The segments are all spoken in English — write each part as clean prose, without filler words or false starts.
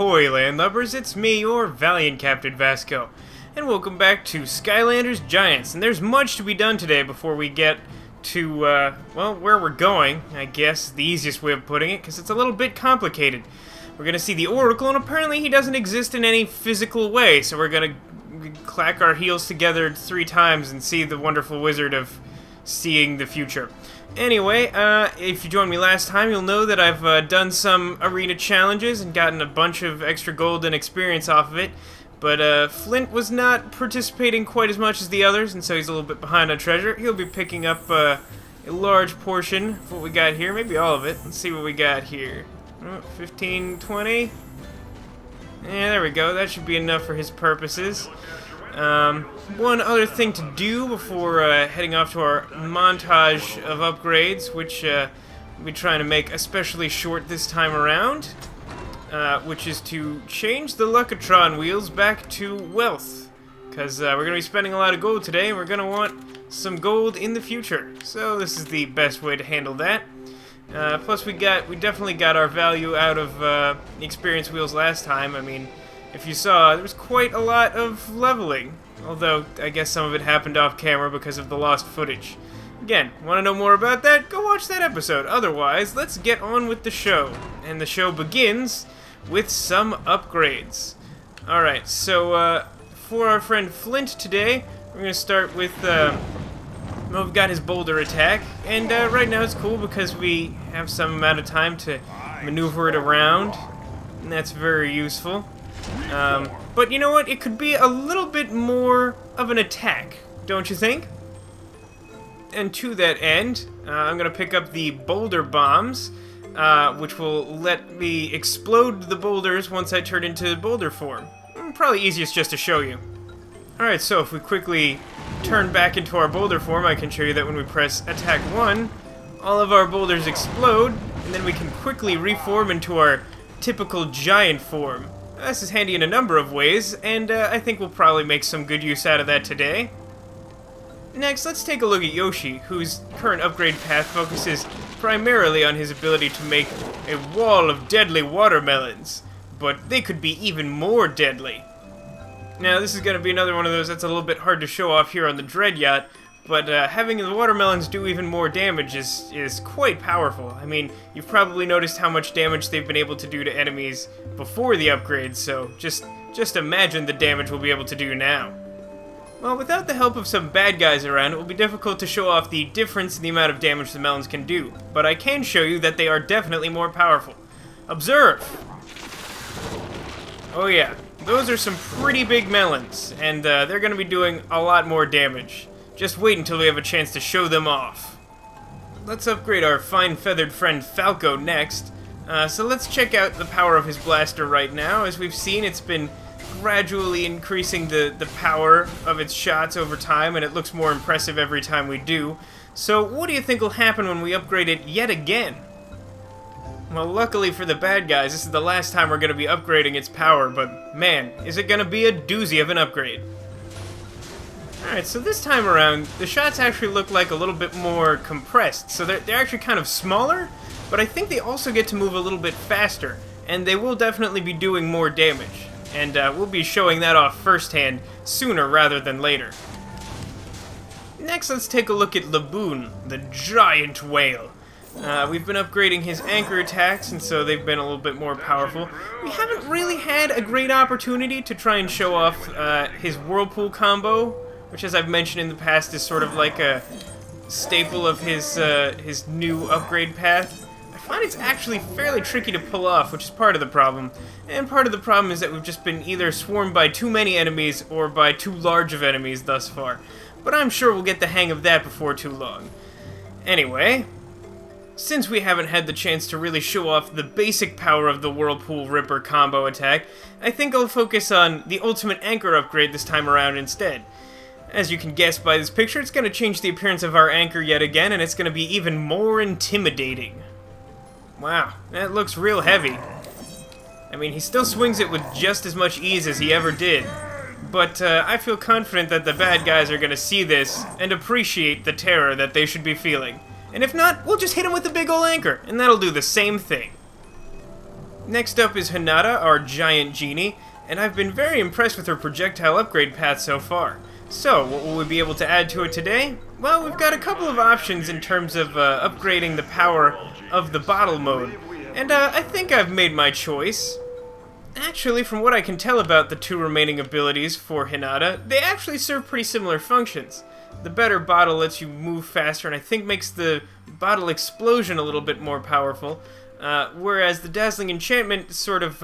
Ahoy, landlubbers, it's me, your valiant Captain Vasco, and welcome back to Skylanders Giants. And there's much to be done today before we get to, well, where we're going, I guess, the easiest way of putting it, because it's a little bit complicated. We're going to see the Oracle, and apparently he doesn't exist in any physical way, so we're going to clack our heels together 3 times and see the wonderful wizard of seeing the future. Anyway, if you joined me last time, you'll know that I've done some arena challenges and gotten a bunch of extra gold and experience off of it, but Flint was not participating quite as much as the others, and so he's a little bit behind on treasure. He'll be picking up a large portion of what we got here, maybe all of it. Let's see what we got here. 15, 20? Yeah, there we go. That should be enough for his purposes. One other thing to do before heading off to our montage of upgrades, which we'll be trying to make especially short this time around, which is to change the Luck-O-Tron wheels back to wealth, because we're going to be spending a lot of gold today, and we're going to want some gold in the future. So this is the best way to handle that. Plus we definitely got our value out of the experience wheels last time. I mean, if you saw, there was quite a lot of leveling, although I guess some of it happened off camera because of the lost footage. Again, want to know more about that? Go watch that episode. Otherwise, let's get on with the show. And the show begins with some upgrades. Alright, so for our friend Flint today, we're going to start with, well, we've got his Boulder Attack, and right now it's cool because we have some amount of time to maneuver it around, and that's very useful. But you know what? It could be a little bit more of an attack, don't you think? And to that end, I'm going to pick up the boulder bombs, which will let me explode the boulders once I turn into boulder form. Probably easiest just to show you. Alright, so if we quickly turn back into our boulder form, I can show you that when we press attack 1, all of our boulders explode, and then we can quickly reform into our typical giant form. This is handy in a number of ways, and I think we'll probably make some good use out of that today. Next, let's take a look at Yoshi, whose current upgrade path focuses primarily on his ability to make a wall of deadly watermelons, but they could be even more deadly. Now, this is going to be another one of those that's a little bit hard to show off here on the Dread Yacht, but having the watermelons do even more damage is quite powerful. I mean, you've probably noticed how much damage they've been able to do to enemies before the upgrade, so just imagine the damage we'll be able to do now. Well, without the help of some bad guys around, it will be difficult to show off the difference in the amount of damage the melons can do, but I can show you that they are definitely more powerful. Observe! Oh yeah, those are some pretty big melons, and they're going to be doing a lot more damage. Just wait until we have a chance to show them off. Let's upgrade our fine-feathered friend Falco next. So let's check out the power of his blaster right now. As we've seen, it's been gradually increasing the power of its shots over time, and it looks more impressive every time we do. So what do you think will happen when we upgrade it yet again? Well, luckily for the bad guys, this is the last time we're going to be upgrading its power, but man, is it going to be a doozy of an upgrade. Alright, so this time around, the shots actually look like a little bit more compressed. So they're actually kind of smaller, but I think they also get to move a little bit faster, and they will definitely be doing more damage. And we'll be showing that off firsthand sooner rather than later. Next, let's take a look at Laboon, the giant whale. We've been upgrading his anchor attacks, and so they've been a little bit more powerful. We haven't really had a great opportunity to try and show off his whirlpool combo, which, as I've mentioned in the past, is sort of like a staple of his new upgrade path. I find it's actually fairly tricky to pull off, which is part of the problem. And part of the problem is that we've just been either swarmed by too many enemies or by too large of enemies thus far. But I'm sure we'll get the hang of that before too long. Anyway, since we haven't had the chance to really show off the basic power of the Whirlpool Ripper combo attack, I think I'll focus on the ultimate anchor upgrade this time around instead. As you can guess by this picture, it's going to change the appearance of our anchor yet again, and it's going to be even more intimidating. Wow, that looks real heavy. I mean, he still swings it with just as much ease as he ever did. But I feel confident that the bad guys are going to see this and appreciate the terror that they should be feeling. And if not, we'll just hit him with the big ol' anchor, and that'll do the same thing. Next up is Hinata, our giant genie, and I've been very impressed with her projectile upgrade path so far. So, what will we be able to add to it today? Well, we've got a couple of options in terms of upgrading the power of the bottle mode, and I think I've made my choice. Actually, from what I can tell about the two remaining abilities for Hinata, they actually serve pretty similar functions. The better bottle lets you move faster and I think makes the bottle explosion a little bit more powerful, whereas the dazzling enchantment sort of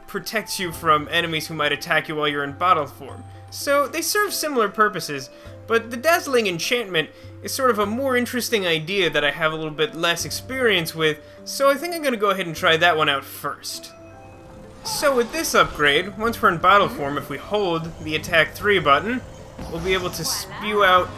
protects you from enemies who might attack you while you're in bottle form. So they serve similar purposes, but the dazzling enchantment is sort of a more interesting idea that I have a little bit less experience with, so I think I'm going to go ahead and try that one out first. So with this upgrade, once we're in bottle form, if we hold the attack 3 button, we'll be able to spew out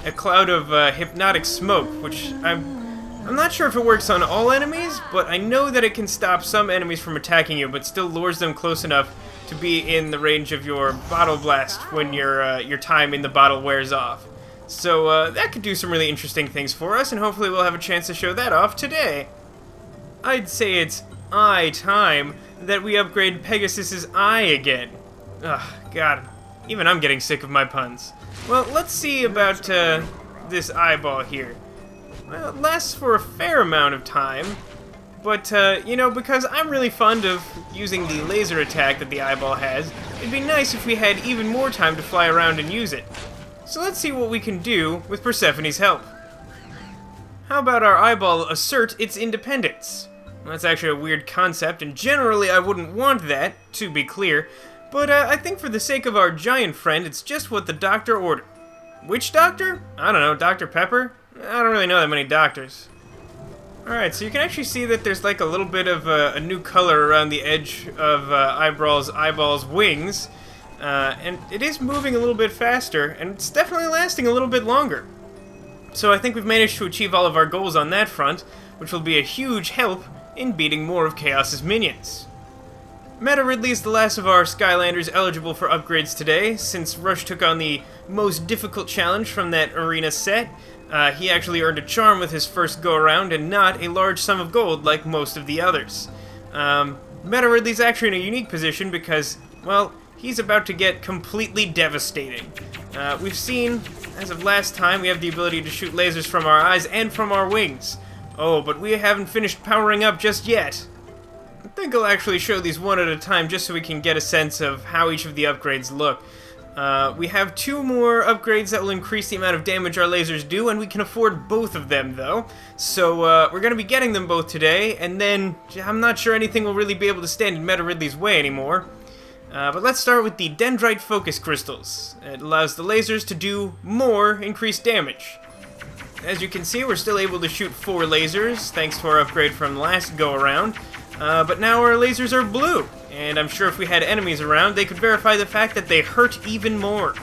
a cloud of hypnotic smoke, which I'm not sure if it works on all enemies, but I know that it can stop some enemies from attacking you, but still lures them close enough to be in the range of your bottle blast when your time in the bottle wears off. So that could do some really interesting things for us, and hopefully we'll have a chance to show that off today. I'd say it's time that we upgrade Pegasus's eye again. Ugh, God, even I'm getting sick of my puns. Well, let's see about this eyeball here. Well, it lasts for a fair amount of time, but, you know, because I'm really fond of using the laser attack that the eyeball has, it'd be nice if we had even more time to fly around and use it. So let's see what we can do with Persephone's help. How about our eyeball assert its independence? Well, that's actually a weird concept, and generally I wouldn't want that, to be clear, but I think for the sake of our giant friend, it's just what the doctor ordered. Which doctor? I don't know, Dr. Pepper? I don't really know that many doctors. Alright, so you can actually see that there's like a little bit of a new color around the edge of Eyeball's wings, and it is moving a little bit faster, and it's definitely lasting a little bit longer. So I think we've managed to achieve all of our goals on that front, which will be a huge help in beating more of Kaos's minions. Meta Ridley is the last of our Skylanders eligible for upgrades today, since Rush took on the most difficult challenge from that arena set. He actually earned a charm with his first go-around, and not a large sum of gold like most of the others. Meta Ridley's actually in a unique position because, well, he's about to get completely devastating. We've seen, as of last time, we have the ability to shoot lasers from our eyes and from our wings. Oh, but we haven't finished powering up just yet. I think I'll actually show these one at a time just so we can get a sense of how each of the upgrades look. We have 2 more upgrades that will increase the amount of damage our lasers do, and we can afford both of them, though. So, we're going to be getting them both today, and then I'm not sure anything will really be able to stand in Meta Ridley's way anymore. But let's start with the Dendrite Focus Crystals. It allows the lasers to do more increased damage. As you can see, we're still able to shoot 4 lasers, thanks to our upgrade from last go-around. But now our lasers are blue, and I'm sure if we had enemies around, they could verify the fact that they hurt even more.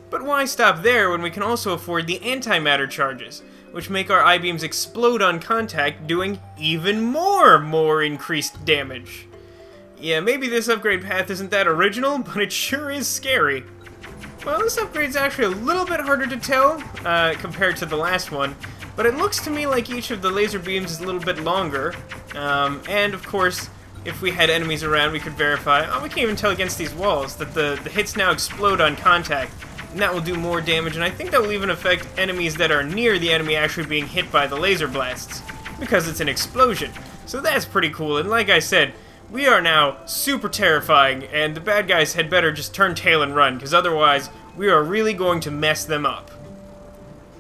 But why stop there when we can also afford the antimatter charges, which make our I-beams explode on contact, doing even more increased damage. Yeah, maybe this upgrade path isn't that original, but it sure is scary. Well, this upgrade's actually a little bit harder to tell compared to the last one, but it looks to me like each of the laser beams is a little bit longer, and of course, if we had enemies around, we could verify, we can't even tell against these walls, that the hits now explode on contact, and that will do more damage, and I think that will even affect enemies that are near the enemy actually being hit by the laser blasts, because it's an explosion. So that's pretty cool, and like I said, we are now super terrifying, and the bad guys had better just turn tail and run, because otherwise, we are really going to mess them up.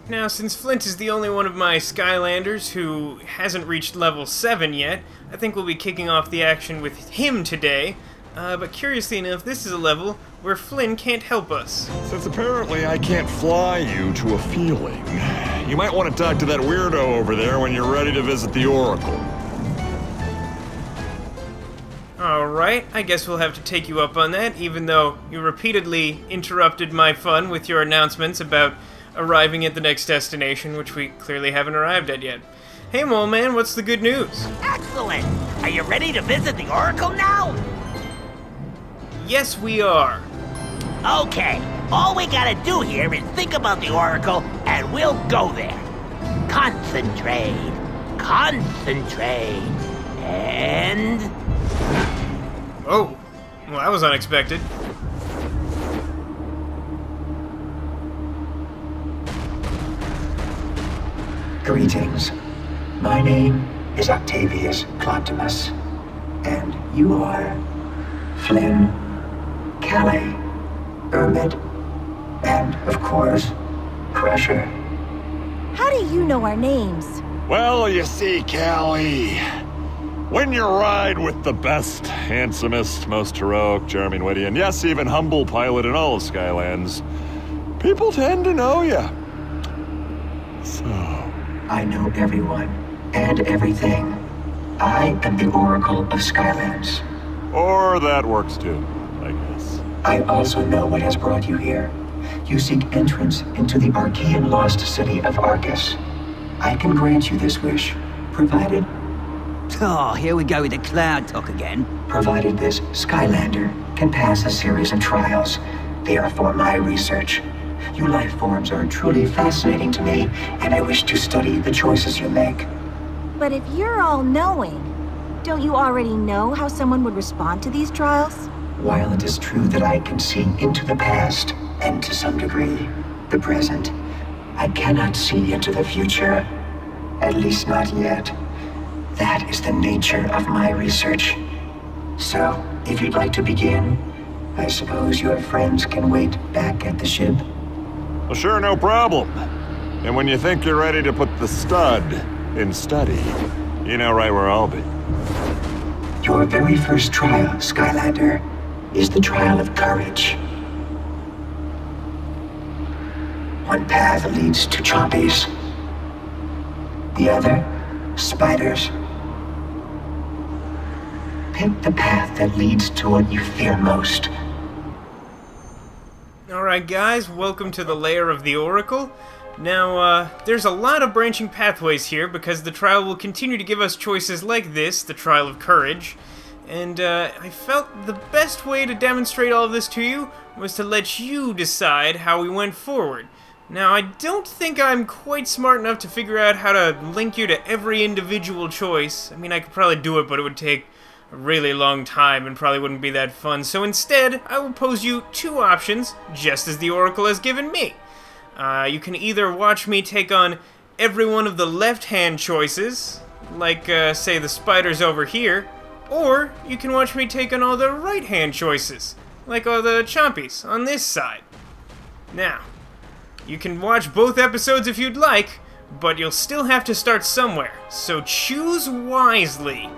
Now, since Flint is the only one of my Skylanders who hasn't reached level 7 yet, I think we'll be kicking off the action with him today, but curiously enough, this is a level where Flynn can't help us. Since apparently I can't fly you to a feeling, you might want to talk to that weirdo over there when you're ready to visit the Oracle. Alright, I guess we'll have to take you up on that, even though you repeatedly interrupted my fun with your announcements about arriving at the next destination, which we clearly haven't arrived at yet. Hey, Mole Man, what's the good news? Excellent! Are you ready to visit the Oracle now? Yes, we are. Okay, all we gotta do here is think about the Oracle, and we'll go there. Concentrate. Concentrate. And... Oh, well, that was unexpected. Greetings. My name is Octavius the and you are Flynn, Calais, Ermit, and, of course, Crusher. How do you know our names? Well, you see, Callie, when you ride with the best, handsomest, most heroic, charming, witty, and yes, even humble pilot in all of Skylands, people tend to know you. So... I know everyone and everything. I am the Oracle of Skylands. Or that works too, I guess. I also know what has brought you here. You seek entrance into the Archean lost city of Arkus. I can grant you this wish, provided Oh, here we go with the cloud talk again. provided this Skylander can pass a series of trials. They are for my research. You life forms are truly fascinating to me, and I wish to study the choices you make. But if you're all-knowing, don't you already know how someone would respond to these trials? While it is true that I can see into the past, and to some degree, the present, I cannot see into the future. At least not yet. That is the nature of my research. So, if you'd like to begin, I suppose your friends can wait back at the ship. Well, sure, no problem. And when you think you're ready to put the stud in study, you know right where I'll be. Your very first trial, Skylander, is the trial of courage. One path leads to chompies. The other, spiders. Pick the path that leads to what you fear most. Alright guys, welcome to the lair of the Oracle. Now, there's a lot of branching pathways here because the trial will continue to give us choices like this, the Trial of Courage. And I felt the best way to demonstrate all of this to you was to let you decide how we went forward. Now, I don't think I'm quite smart enough to figure out how to link you to every individual choice. I mean, I could probably do it, but it would take a really long time and probably wouldn't be that fun. So instead, I will pose you two options, just as the Oracle has given me. You can either watch me take on every one of the left-hand choices, like, say, the spiders over here, or you can watch me take on all the right-hand choices, like all the chompies on this side. Now, you can watch both episodes if you'd like, but you'll still have to start somewhere, so choose wisely.